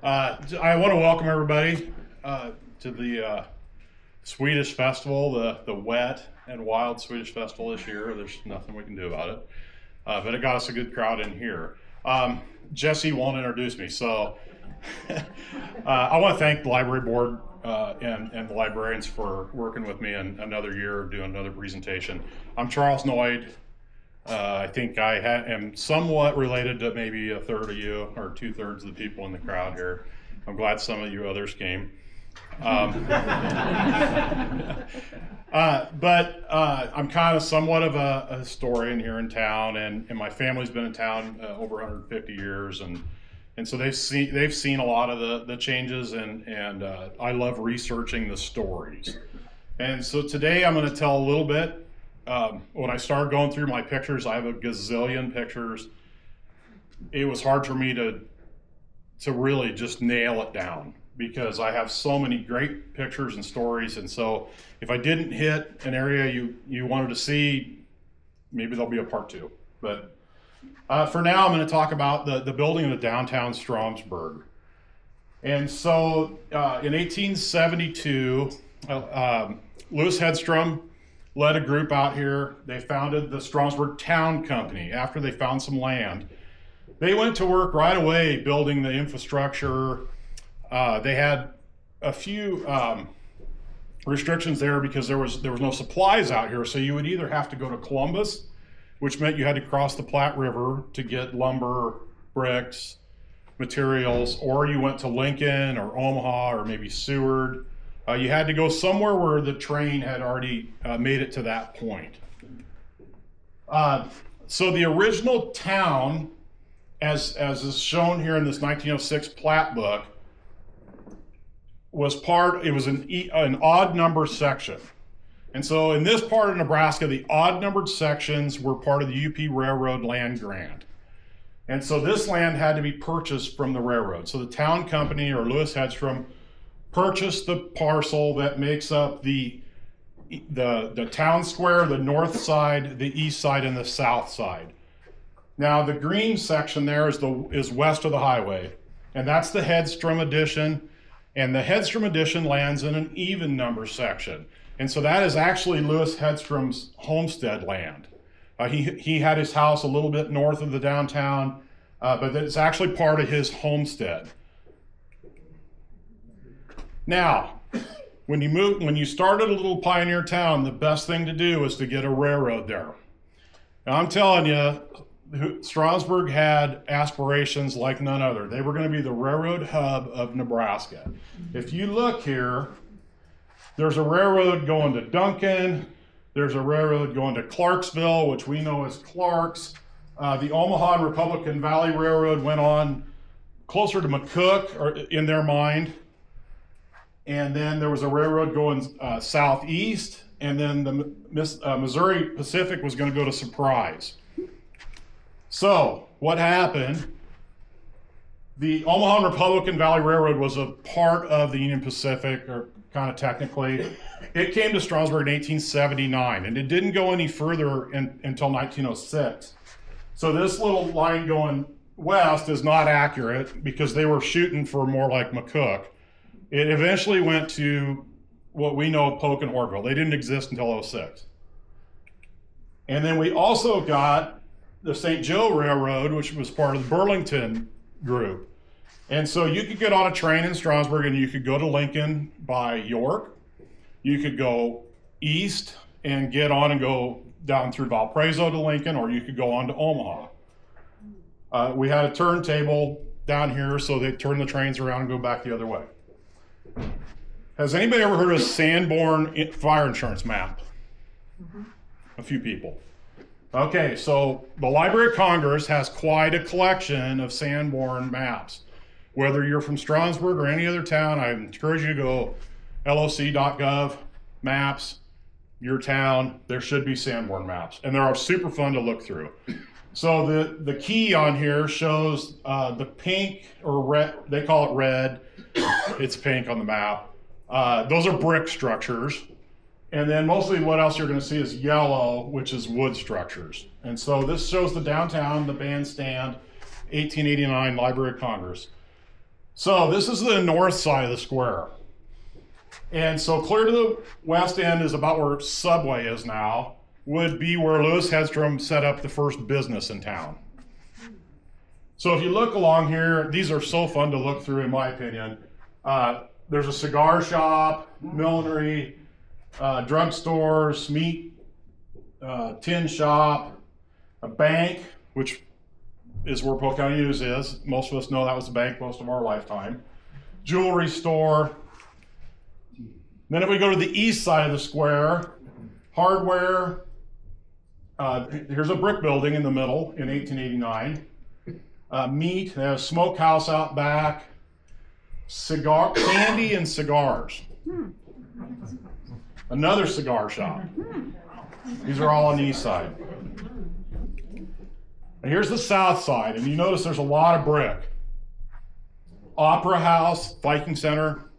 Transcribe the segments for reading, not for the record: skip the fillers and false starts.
I want to welcome everybody to the Swedish Festival, the wet and wild Swedish Festival this year. There's nothing we can do about it, but it got us a good crowd in here. Jesse won't introduce me, so I want to thank the library board and the librarians for working with me in another year, doing another presentation. I'm Charles Noyd. I think I am somewhat related to maybe a third of you or 2/3 of the people in the crowd here. I'm glad some of you others came. But I'm kind of somewhat of a historian here in town, and my family's been in town over 150 years, and so they've seen a lot of the changes, and I love researching the stories. And so today I'm going to tell a little bit. When I started going through my pictures, I have a gazillion pictures. It was hard for me to really just nail it down because I have so many great pictures and stories. And so if I didn't hit an area you wanted to see, maybe there'll be a part two. But for now, I'm going to talk about the building of the downtown Stromsburg. And so in 1872, Louis Hedstrom led a group out here. They founded the Stromsburg Town Company after they found some land. They went to work right away building the infrastructure. They had a few restrictions there because there was no supplies out here. So you would either have to go to Columbus, which meant you had to cross the Platte River to get lumber, bricks, materials, or you went to Lincoln or Omaha or maybe Seward. You had to go somewhere where the train had already made it to that point. So the original town, as is shown here in this 1906 plat book, it was an odd number section. And so in this part of Nebraska, the odd numbered sections were part of the UP Railroad land grant. And so this land had to be purchased from the railroad. So the town company, or Louis Hedstrom, purchased the parcel that makes up the town square, the north side, the east side, and the south side. Now the green section there is west of the highway, and that's the Hedstrom addition, and the Hedstrom addition lands in an even number section. And so that is actually Louis Hedstrom's homestead land. He had his house a little bit north of the downtown, but it's actually part of his homestead. Now, when you started a little pioneer town, the best thing to do was to get a railroad there. Now, I'm telling you, Stromsburg had aspirations like none other. They were going to be the railroad hub of Nebraska. If you look here, there's a railroad going to Duncan. There's a railroad going to Clarksville, which we know as Clark's. The Omaha and Republican Valley Railroad went on closer to McCook, or in their mind. And then there was a railroad going southeast, and then the Missouri Pacific was going to go to Surprise. So what happened? The Omaha and Republican Valley Railroad was a part of the Union Pacific, or kind of technically. It came to Stromsburg in 1879, and it didn't go any further until 1906. So this little line going west is not accurate because they were shooting for more like McCook. It eventually went to what we know of Polk and Orville. They didn't exist until 06. And then we also got the St. Joe Railroad, which was part of the Burlington group. And so you could get on a train in Stromsburg and you could go to Lincoln by York. You could go east and get on and go down through Valparaiso to Lincoln, or you could go on to Omaha. We had a turntable down here, so they turn the trains around and go back the other way. Has anybody ever heard of Sanborn fire insurance map? Mm-hmm. A few people. Okay, so the Library of Congress has quite a collection of Sanborn maps. Whether you're from Stromsburg or any other town, I encourage you to go loc.gov, maps, your town. There should be Sanborn maps, and they're super fun to look through. So the key on here shows the pink or red, they call it red. It's pink on the map. Those are brick structures. And then mostly what else you're going to see is yellow, which is wood structures. And so this shows the downtown, the bandstand, 1889 Library of Congress. So this is the north side of the square. And so clear to the west end is about where Subway is now, would be where Louis Hedstrom set up the first business in town. So if you look along here, these are so fun to look through in my opinion. There's a cigar shop, millinery, drugstores, meat, tin shop, a bank, which is where Polk County News is. Most of us know that was a bank most of our lifetime. Jewelry store. Then if we go to the east side of the square, hardware. Here's a brick building in the middle in 1889. Meat, they have a smokehouse out back. Candy and cigars. Another cigar shop. These are all on the east side. And here's the south side, and you notice there's a lot of brick. Opera House, Viking Center,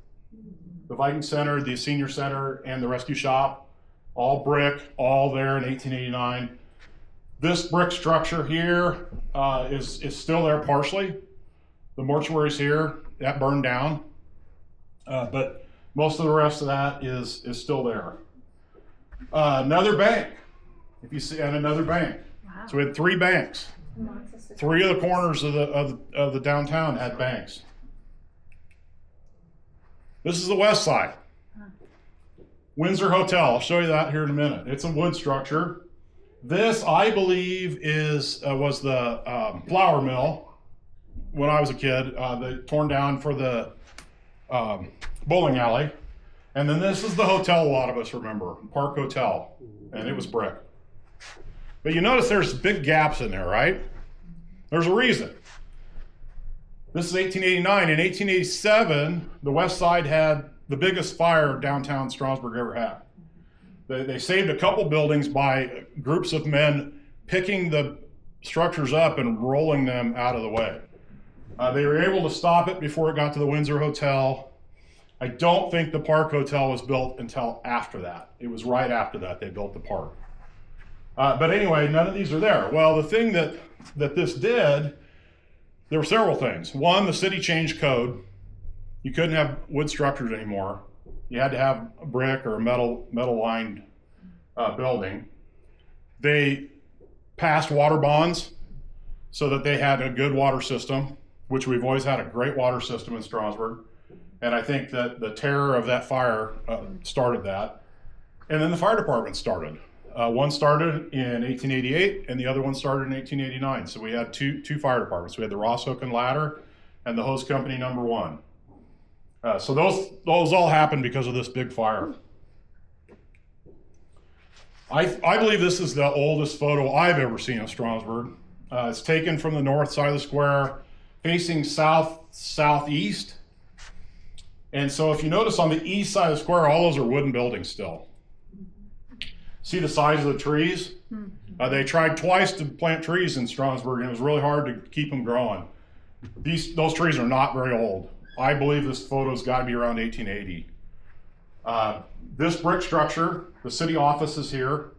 the Viking Center, the Senior Center, and the Rescue Shop, all brick, all there in 1889. This brick structure here is still there partially. The mortuary's here, that burned down, but most of the rest of that is still there. Another bank, if you see, and another bank. Wow. So we had 3 banks. 3 of the corners of the downtown had banks. This is the west side. Windsor Hotel, I'll show you that here in a minute. It's a wood structure. This, I believe, was the flour mill when I was a kid. They torn down for the bowling alley. And then this is the hotel a lot of us remember, Park Hotel, and it was brick. But you notice there's big gaps in there, right? There's a reason. This is 1889. In 1887, the west side had the biggest fire downtown Stromsburg ever had. They saved a couple buildings by groups of men picking the structures up and rolling them out of the way. They were able to stop it before it got to the Windsor Hotel. I don't think the Park Hotel was built until after that. It was right after that they built the park. But anyway, none of these are there. Well, the thing that this did, there were several things. One, the city changed code. You couldn't have wood structures anymore. You had to have a brick or a metal lined building. They passed water bonds so that they had a good water system, which we've always had a great water system in Stromsburg. And I think that the terror of that fire started that. And then the fire department started. One started in 1888 and the other one started in 1889. So we had two fire departments. We had the Ross Hook and Ladder and the Hose Company number 1. So those all happened because of this big fire. I believe this is the oldest photo I've ever seen of Stromsburg. It's taken from the north side of the square, facing southeast. And so if you notice on the east side of the square, all those are wooden buildings still. See the size of the trees? They tried twice to plant trees in Stromsburg, and it was really hard to keep them growing. Those trees are not very old. I believe this photo's got to be around 1880. This brick structure, the city office is here,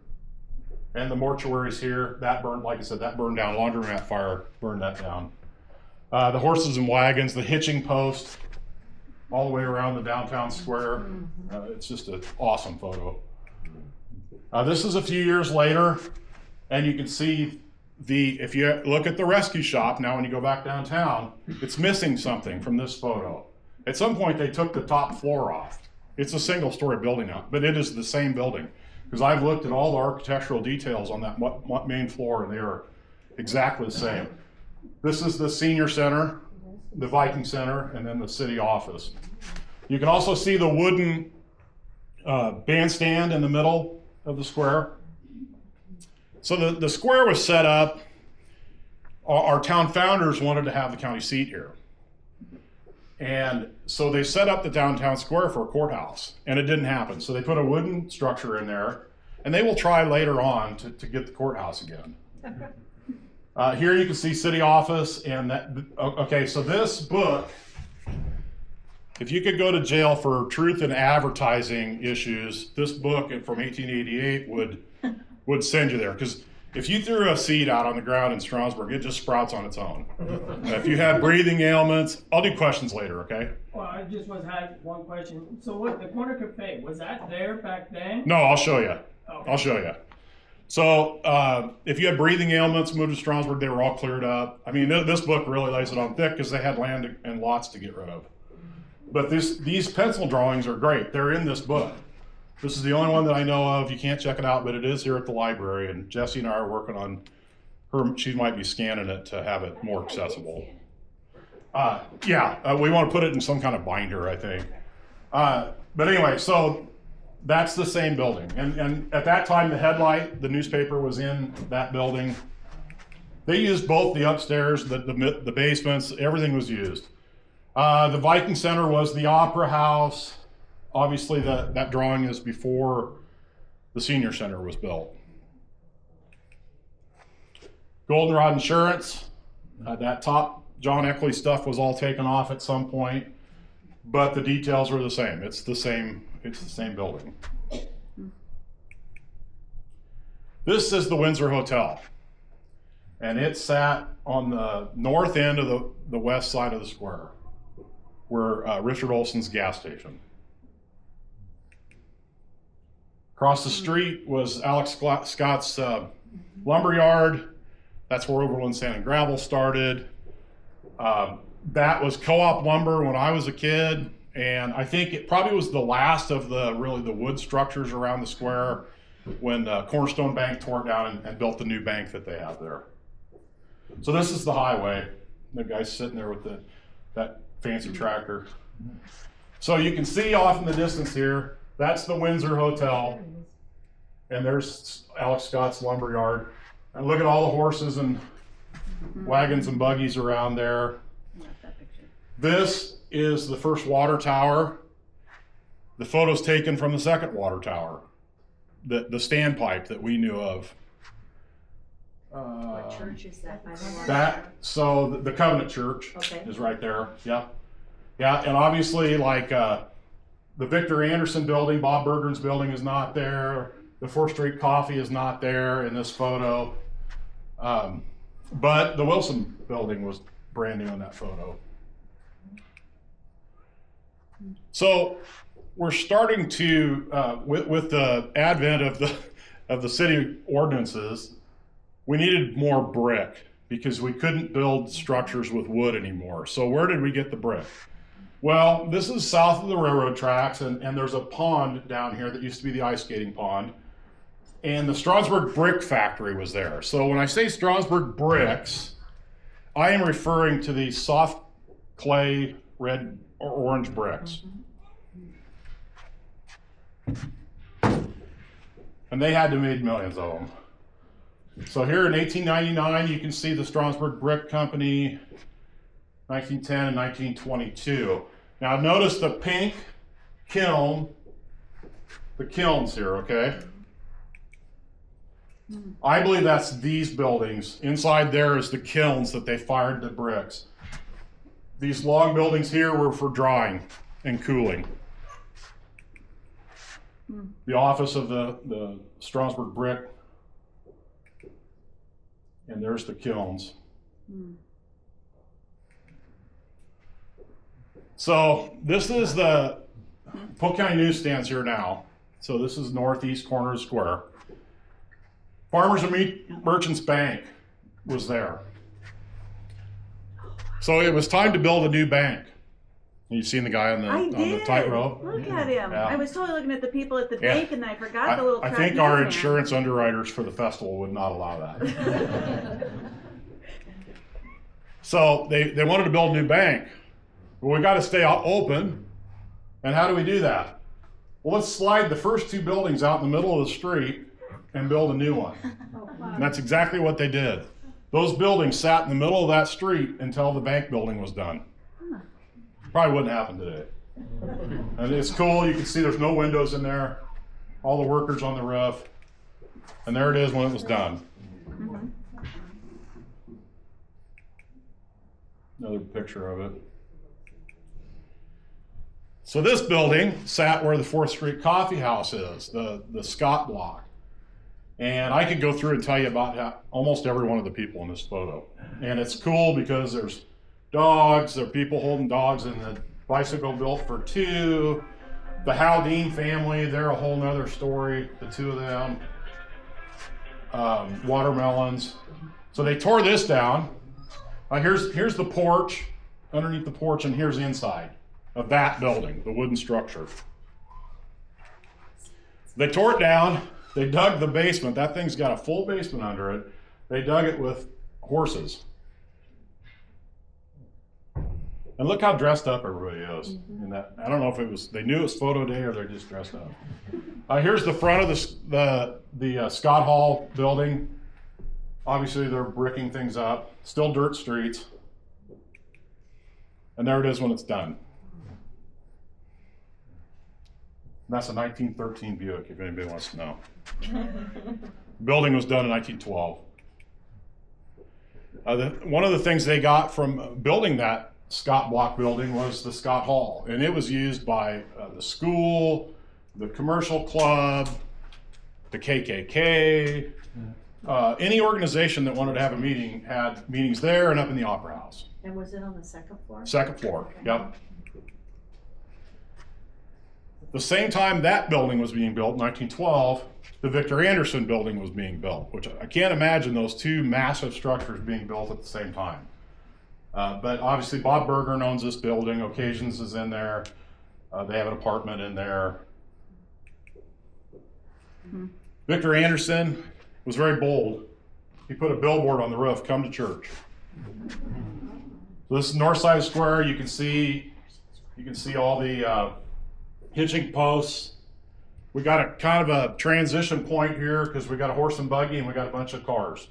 and the mortuary is here. That burned, like I said, that burned down. Laundromat fire burned that down. The horses and wagons, the hitching post, all the way around the downtown square. It's just an awesome photo. This is a few years later, and you can see if you look at the rescue shop now when you go back downtown, it's missing something from this photo. At some point they took the top floor off. It's a single-story building now, but it is the same building because I've looked at all the architectural details on that main floor and they are exactly the same. This is the senior center, the Viking Center, and then the city office. You can also see the wooden bandstand in the middle of the square. So the square was set up, our town founders wanted to have the county seat here. And so they set up the downtown square for a courthouse, and it didn't happen. So they put a wooden structure in there, and they will try later on to get the courthouse again. Here you can see city office, and that, okay, so this book, if you could go to jail for truth in advertising issues, this book from 1888 would send you there. Because If you threw a seed out on the ground in Stromsburg, it just sprouts on its own. If you had breathing ailments, I'll do questions later, okay? Well, I just had one question. So what, the corner cafe, was that there back then? No, I'll show you. Okay. I'll show you. So if you had breathing ailments, moved to Stromsburg, they were all cleared up. I mean, this book really lays it on thick because they had land and lots to get rid of. But these pencil drawings are great. They're in this book. This is the only one that I know of. You can't check it out, but it is here at the library. And Jesse and I are working on her. She might be scanning it to have it more accessible. We want to put it in some kind of binder, I think. But anyway, so that's the same building. And at that time, the newspaper was in that building. They used both the upstairs, the basements, everything was used. The Viking Center was the Opera House. Obviously, that drawing is before the Senior Center was built. Goldenrod Insurance, that top John Eckley stuff was all taken off at some point, but the details are the same. It's the same building. This is the Windsor Hotel, and it sat on the north end of the west side of the square, where Richard Olson's gas station. Across the street was Alex Scott's lumber yard. That's where Overland Sand and Gravel started. That was Co-op lumber when I was a kid, and I think it probably was the last of the wood structures around the square when Cornerstone Bank tore it down and built the new bank that they have there. So this is the highway. The guy's sitting there with that fancy tractor. So you can see off in the distance here, that's the Windsor Hotel, and there's Alex Scott's lumber yard. And look at all the horses and wagons and buggies around there. This is the first water tower. The photo's taken from the second water tower, the standpipe that we knew of. What church is that? So the Covenant Church is right there. Yeah, and obviously the Victor Anderson building, Bob Bergeron's building is not there. The 4th Street Coffee is not there in this photo. But the Wilson building was brand new in that photo. So we're starting to, with the advent of the city ordinances, we needed more brick because we couldn't build structures with wood anymore. So where did we get the brick? Well, this is south of the railroad tracks, and there's a pond down here that used to be the ice skating pond. And the Stromsburg Brick Factory was there. So when I say Stromsburg bricks, I am referring to these soft clay red or orange bricks. And they had to make millions of them. So here in 1899, you can see the Stromsburg Brick Company, 1910 and 1922. Now notice the pink kiln, the kilns here, okay? I believe that's these buildings. Inside there is the kilns that they fired the bricks. These long buildings here were for drying and cooling. The office of the Stromsburg Brick, and there's the kilns. So this is the Polk County Newsstands here now. So this is northeast corner of the square. Farmers and Merchants Bank was there. So it was time to build a new bank. You've seen the guy on the tightrope? Look at him. Yeah. I was totally looking at the people at the bank and I forgot the little I think our insurance underwriters for the festival would not allow that. So they wanted to build a new bank. Well, we got to stay open. And how do we do that? Well, let's slide the first 2 buildings out in the middle of the street and build a new one. And that's exactly what they did. Those buildings sat in the middle of that street until the bank building was done. Probably wouldn't happen today. And it's cool, you can see there's no windows in there, all the workers on the roof, and there it is when it was done. Another picture of it. So this building sat where the 4th Street Coffee House is, the Scott block. And I could go through and tell you about almost every one of the people in this photo. And it's cool because there's dogs, there are people holding dogs in the bicycle built for two. The Haldane family, they're a whole nother story, the two of them. Watermelons. So they tore this down. Here's the porch, underneath the porch, and here's the inside of that building, the wooden structure. They tore it down. They dug the basement. That thing's got a full basement under it. They dug it with horses. And look how dressed up everybody is. In that, I don't know if it was, they knew it was photo day or they're just dressed up. Here's the front of the Scott Hall building. Obviously they're bricking things up. Still dirt streets. And there it is when it's done. And that's a 1913 Buick, if anybody wants to know. Building was done in 1912. One of the things they got from building that Scott Block building was the Scott Hall, and it was used by the school, the commercial club, the KKK, any organization that wanted to have a meeting had meetings there and up in the Opera House. And was it on the second floor? Second floor, Okay. yep. The same time that building was being built, 1912, the Victor Anderson building was being built, which I can't imagine those two massive structures being built at the same time. But obviously Bob Berger owns this building, Occasions is in there, they have an apartment in there. Victor Anderson was very bold. He put a billboard on the roof, "Come to church." So this is north side of the square. You can see all the hitching posts. We got a kind of a transition point here because we got a horse and buggy and we got a bunch of cars.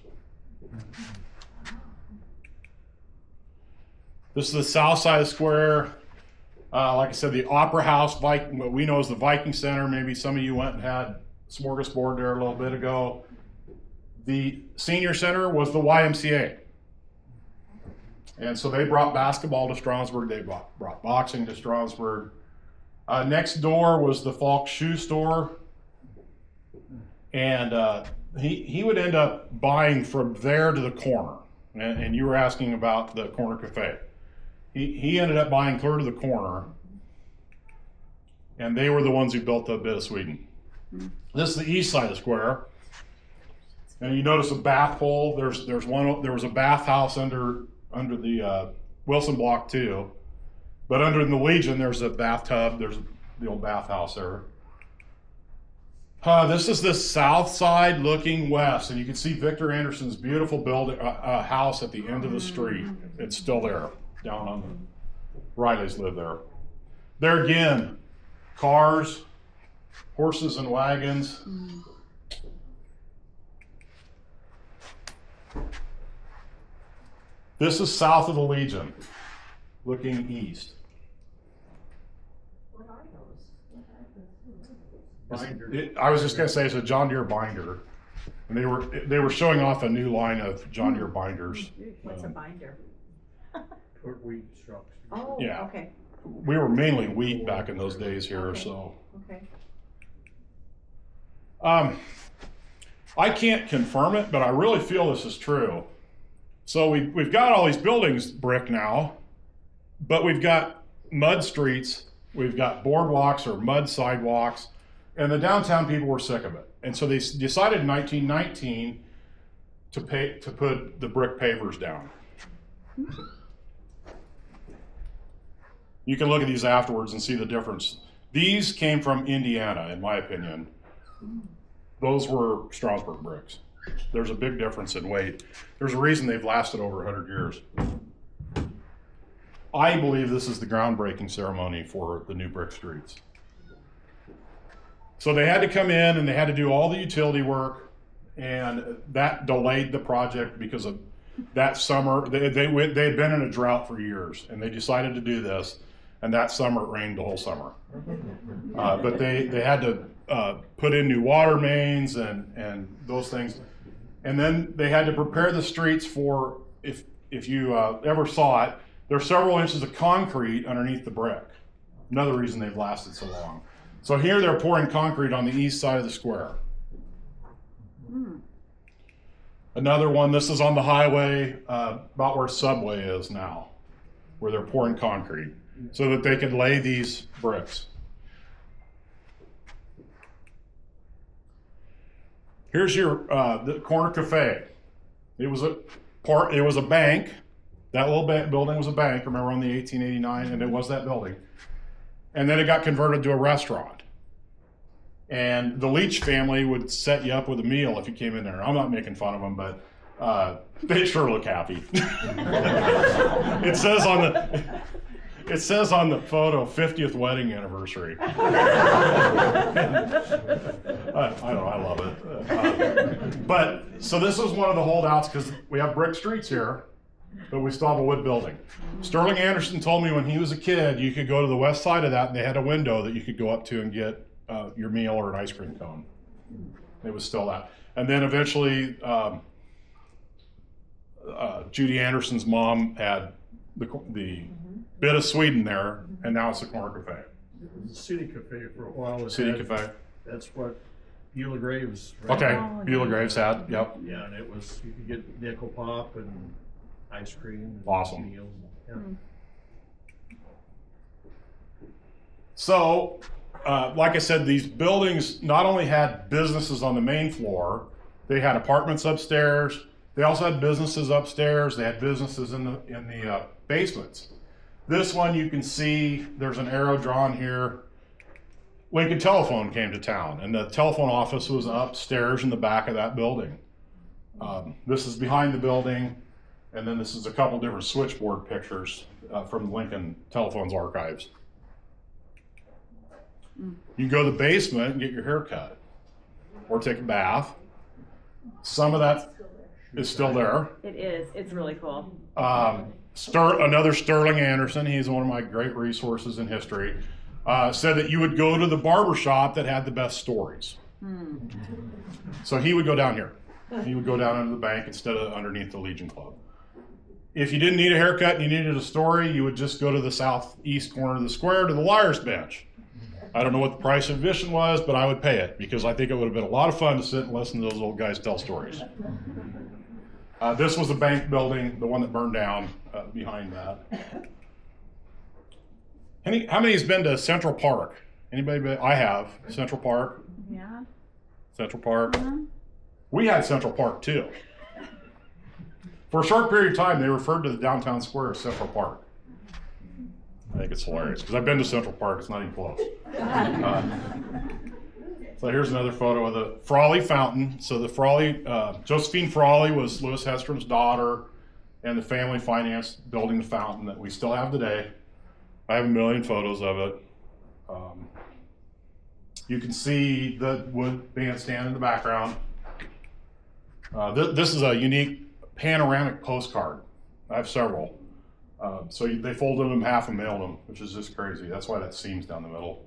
This is the south side of the square. Like I said, the Opera House, what we know as the Viking Center. Maybe some of you went and had smorgasbord there a little bit ago. The senior center was the YMCA. And so they brought basketball to Stromsburg. They brought boxing to Stromsburg. Next door was the Falk Shoe Store. And he would end up buying from there to the corner. And you were asking about the corner cafe. He ended up buying clear to the corner. And they were the ones who built the bit of Sweden. This is the east side of the square. And you notice a bath pole. There was a bathhouse under the Wilson block too. But under the Legion, there's a bathtub. There's the old bathhouse there. This is the south side looking west, and you can see Victor Anderson's beautiful building house at the end of the street. It's still there, down on the Rileys live there. There again, cars, horses and wagons. This is south of the Legion, looking east. What are those? I was just going to say it's a John Deere binder, and they were showing off a new line of John Deere binders. What's a binder? For wheat structures. Oh, Yeah. okay, We were mainly wheat back in those days here, Okay. so. okay. I can't confirm it, but I really feel this is true. So we've got all these buildings brick now, but we've got mud streets, we've got boardwalks or mud sidewalks, and the downtown people were sick of it. And so they decided in 1919 to put the brick pavers down. You can look at these afterwards and see the difference. These came from Indiana, in my opinion. Those were Stromsburg bricks. There's a big difference in weight. There's a reason they've lasted over 100 years. I believe this is the groundbreaking ceremony for the new brick streets. So they had to come in and they had to do all the utility work, and that delayed the project because of that summer. They had been in a drought for years, and they decided to do this, and that summer it rained the whole summer. But they had to put in new water mains and those things. And then they had to prepare the streets for, if you ever saw it, there's several inches of concrete underneath the brick. Another reason they've lasted so long. So here they're pouring concrete on the east side of the square. Another one, this is on the highway, about where Subway is now, where they're pouring concrete so that they can lay these bricks. Here's your the corner cafe. It was a bank. That little building was a bank. Remember on the 1889, and it was that building. And then it got converted to a restaurant. And the Leach family would set you up with a meal if you came in there. I'm not making fun of them, but they sure look happy. It says on the photo, 50th wedding anniversary. I don't know, I love it. But so this is one of the holdouts because we have brick streets here, but we still have a wood building. Sterling Anderson told me when he was a kid, you could go to the west side of that and they had a window that you could go up to and get your meal or an ice cream cone. It was still that. And then eventually, Judy Anderson's mom had the bit of Sweden there, and now it's the corner cafe. It was a city cafe for a while. It City had- cafe. That's what Beulah Graves. ran. Okay, Oh, Beulah yeah. Graves had, yep. Yeah, and it was, you could get nickel pop and ice cream. And Awesome. meals. Yeah. So, like I said, these buildings not only had businesses on the main floor, they had apartments upstairs. They also had businesses upstairs. They had businesses in the basements. This one you can see there's an arrow drawn here. Lincoln Telephone came to town, and the telephone office was upstairs in the back of that building. This is behind the building, and then this is a couple different switchboard pictures from Lincoln Telephone's archives. You can go to the basement and get your hair cut or take a bath. Some of that is still there. It is. It's really cool. Another Sterling Anderson, he's one of my great resources in history, said that you would go to the barber shop that had the best stories. So he would go down here. He would go down under the bank instead of underneath the Legion Club. If you didn't need a haircut and you needed a story, you would just go to the southeast corner of the square to the Liar's Bench. I don't know what the price of admission was, but I would pay it because I think it would have been a lot of fun to sit and listen to those old guys tell stories. This was the bank building, the one that burned down behind that. How many has been to Central Park? Anybody been? I have. Central Park. Yeah. Central Park. We had Central Park too. For a short period of time, they referred to the downtown square as Central Park. I think it's hilarious because I've been to Central Park. It's not even close. So here's another photo of the Frawley Fountain. So the Frawley, Josephine Frawley was Louis Hestrom's daughter, and the family financed building the fountain that we still have today. I have a million photos of it. You can see the wood bandstand in the background. This is a unique panoramic postcard. I have several. So they folded them in half and mailed them, which is just crazy. That's why that seam's down the middle.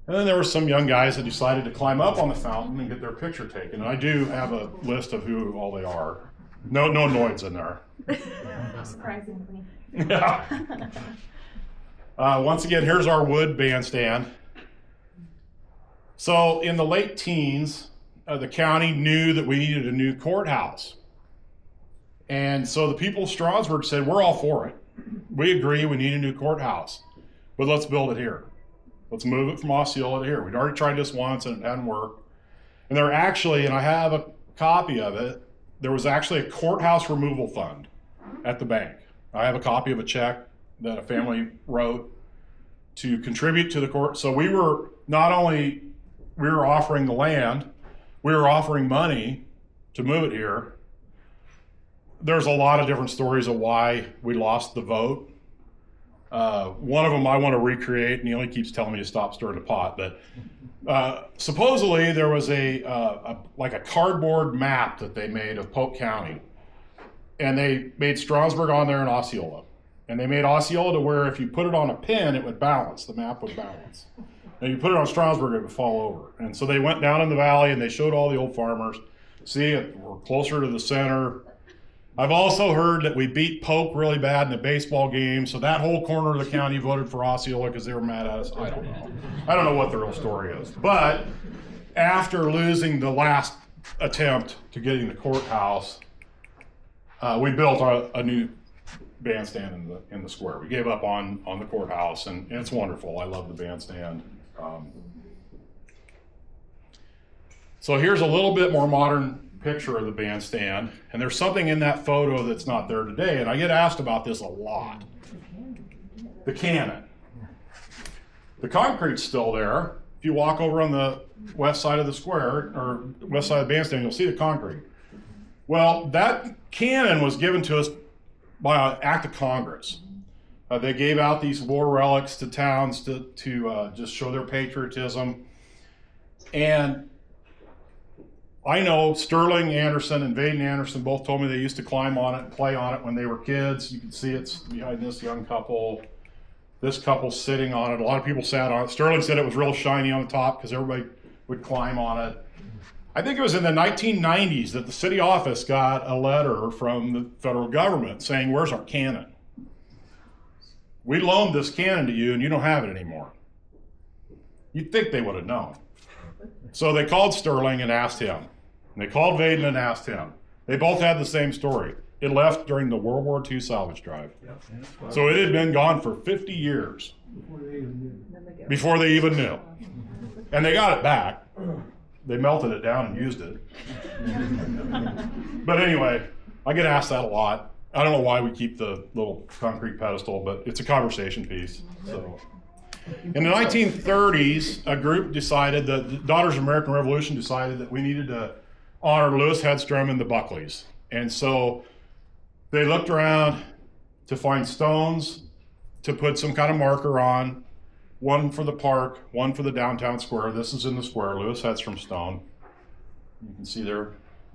And then there were some young guys that decided to climb up on the fountain and get their picture taken. And I do have a list of who all they are. No Noids in there. Surprisingly. Yeah. Once again, here's our wood bandstand. So in the late teens, the county knew that we needed a new courthouse. And so the people of Stromsburg said, we're all for it. We agree we need a new courthouse, but let's build it here. Let's move it from Osceola to here. We'd already tried this once and it hadn't worked. And there actually, and I have a copy of it, there was actually a courthouse removal fund at the bank. I have a copy of a check that a family wrote to contribute to the court. So we were not only, we were offering the land, we were offering money to move it here. There's a lot of different stories of why we lost the vote. One of them I want to recreate, and he only keeps telling me to stop stirring the pot, but supposedly there was like a cardboard map that they made of Polk County, and they made Stromsburg on there and Osceola. And they made Osceola to where if you put it on a pin, it would balance, the map would balance. And you put it on Stromsburg, it would fall over. And so they went down in the valley and they showed all the old farmers, see, we're closer to the center. I've also heard that we beat Polk really bad in a baseball game, so that whole corner of the county voted for Osceola because they were mad at us. I don't know. I don't know what the real story is. But after losing the last attempt to getting the courthouse, we built a new bandstand in the square. We gave up on the courthouse, and it's wonderful. I love the bandstand. So here's a little bit more modern picture of the bandstand, and there's something in that photo that's not there today, and I get asked about this a lot. The cannon. The concrete's still there. If you walk over on the west side of the square, or west side of the bandstand, you'll see the concrete. Well, that cannon was given to us by an act of Congress. They gave out these war relics to towns to just show their patriotism. And I know Sterling Anderson and Vaden Anderson both told me they used to climb on it and play on it when they were kids. You can see it's behind this young couple. This couple's sitting on it. A lot of people sat on it. Sterling said it was real shiny on the top because everybody would climb on it. I think it was in the 1990s that the city office got a letter from the federal government saying, "Where's our cannon? We loaned this cannon to you and you don't have it anymore." You'd think they would have known. So they called Sterling and asked him. And they called Vaden and asked him. They both had the same story. It left during the World War II salvage drive. So it had been gone for 50 years before they even knew. And they got it back. They melted it down and used it. But anyway, I get asked that a lot. I don't know why we keep the little concrete pedestal, but it's a conversation piece. So, in the 1930s, a group decided, the Daughters of American Revolution decided that we needed to honor Lewis Hedstrom and the Buckleys. And so they looked around to find stones to put some kind of marker on. One for the park, one for the downtown square. This is in the square, Lewis Hedstrom stone. You can see there,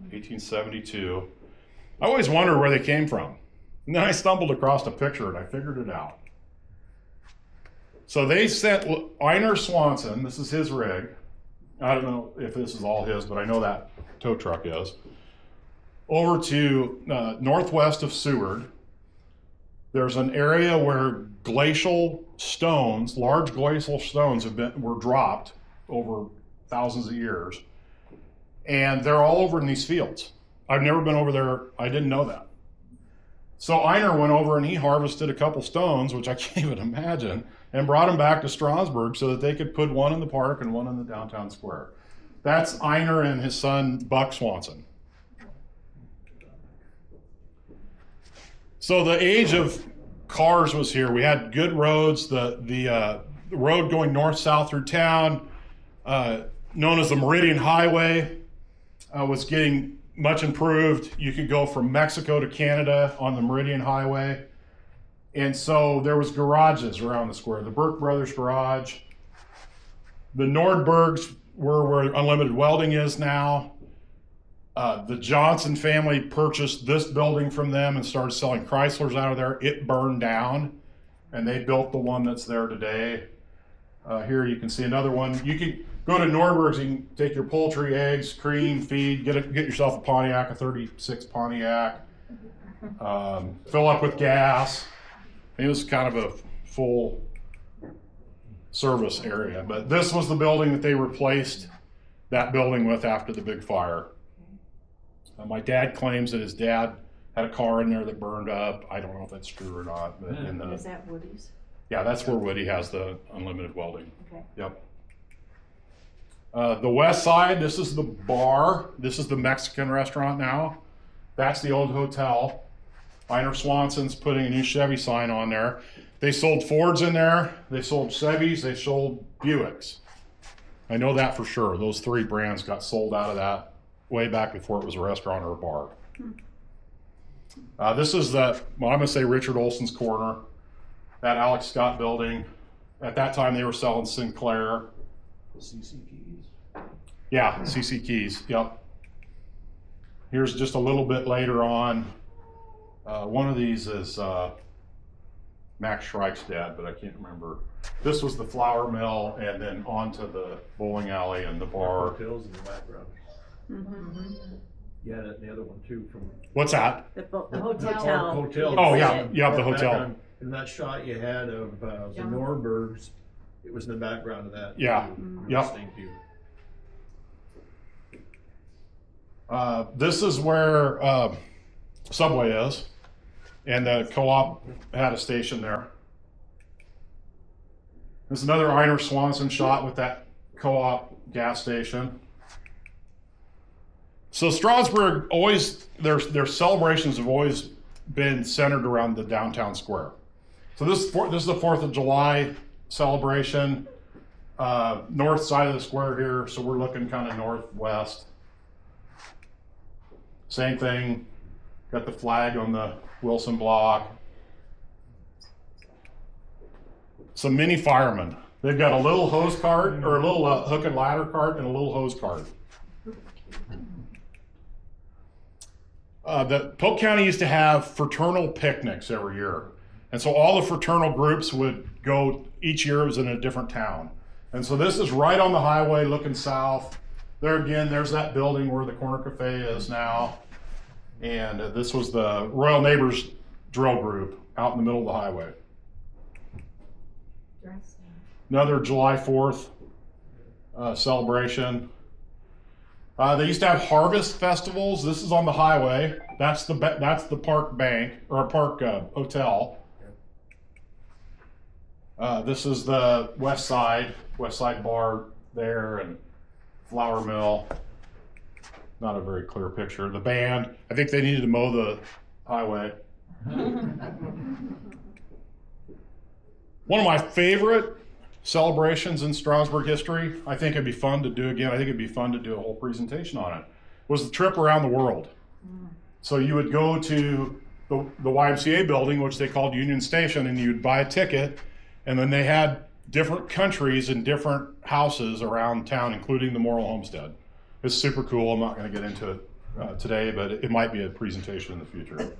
1872. I always wondered where they came from. And then I stumbled across a picture and I figured it out. So they sent Einar Swanson, this is his rig. I don't know if this is all his, but I know that tow truck is. Over to northwest of Seward. There's an area where glacial stones, large glacial stones were dropped over thousands of years. And they're all over in these fields. I've never been over there. I didn't know that. So Einar went over and he harvested a couple stones, which I can't even imagine, and brought them back to Stromsburg so that they could put one in the park and one in the downtown square. That's Einar and his son, Buck Swanson. So the age of cars was here. We had good roads. The road going north-south through town, known as the Meridian Highway, was getting much improved. You could go from Mexico to Canada on the Meridian Highway. And so there was garages around the square. The Burke Brothers Garage. The Nordbergs were where Unlimited Welding is now. The Johnson family purchased this building from them and started selling Chryslers out of there. It burned down, and they built the one that's there today. Here you can see another one. You can go to Nordberg's, you can take your poultry, eggs, cream, feed, get yourself a Pontiac, a 36 Pontiac, fill up with gas. It was kind of a full service area, but this was the building that they replaced that building with after the big fire. My dad claims that his dad had a car in there that burned up. I don't know if that's true or not. But Is that Woody's? Yeah, that's where Woody has the Unlimited Welding. Okay. Yep. The west side, this is the bar. This is the Mexican restaurant now. That's the old hotel. Einar Swanson's putting a new Chevy sign on there. They sold Fords in there. They sold Chevys. They sold Buicks. I know that for sure. Those three brands got sold out of that way back before it was a restaurant or a bar. This is well, I'm going to say Richard Olson's Corner, that Alex Scott building. At that time, they were selling Sinclair. CC Keys. Yeah, CC Keys, yep. Here's just a little bit later on. One of these is Max Shrike's dad, but I can't remember. This was the flour mill, and then onto the bowling alley and the bar. Hotels in the background. Mm-hmm. Yeah, the other one too from. What's that? The hotel. Hotel. Oh, yeah, yeah, the hotel. And that shot you had of the John. Nordbergs, it was in the background of that. Yeah, too. yep. Listening to you. This is where Subway is, and the co-op had a station there. There's another Einar Swanson shot with that co-op gas station. So Stromsburg always, their celebrations have always been centered around the downtown square. So this is the 4th of July celebration, north side of the square here, so we're looking kind of northwest. Same thing, got the flag on the Wilson block. Some mini firemen. They've got a little hose cart, or a little hook and ladder cart, and a little hose cart. The Polk County used to have fraternal picnics every year. And so all the fraternal groups would go, each year it was in a different town. And so this is right on the highway looking south. There again, there's that building where the Corner Cafe is now. And this was the Royal Neighbors drill group out in the middle of the highway. Another July 4th celebration. They used to have harvest festivals. This is on the highway. That's the Park Bank, or Park Hotel. This is the West Side Bar there, and Flour Mill. Not a very clear picture. The band, I think they needed to mow the highway. One of my favorite celebrations in Stromsburg history, I think it'd be fun to do again. I think it'd be fun to do a whole presentation on it, was the trip around the world. So you would go to the YMCA building, which they called Union Station, and you'd buy a ticket, and then they had different countries and different houses around town, including the Morrill Homestead. It's super cool. I'm not going to get into it today, but it might be a presentation in the future.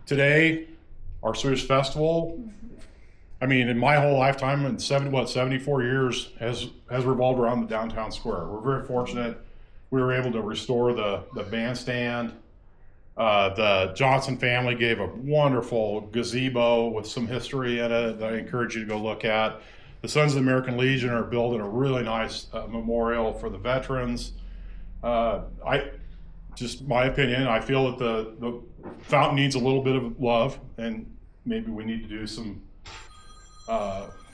Today, our Swedish Festival, I mean, in my whole lifetime, in 74 years, has revolved around the downtown square. We're very fortunate. We were able to restore the bandstand. The Johnson family gave a wonderful gazebo with some history in it that I encourage you to go look at. The Sons of the American Legion are building a really nice memorial for the veterans. Just my opinion, I feel that the fountain needs a little bit of love, and maybe we need to do some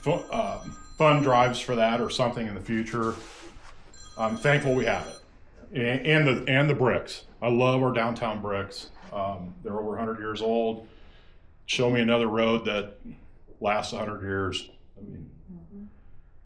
fund drives for that or something in the future. I'm thankful we have it, and the bricks. I love our downtown bricks. They're over 100 years old. Show me another road that lasts 100 years. I mean,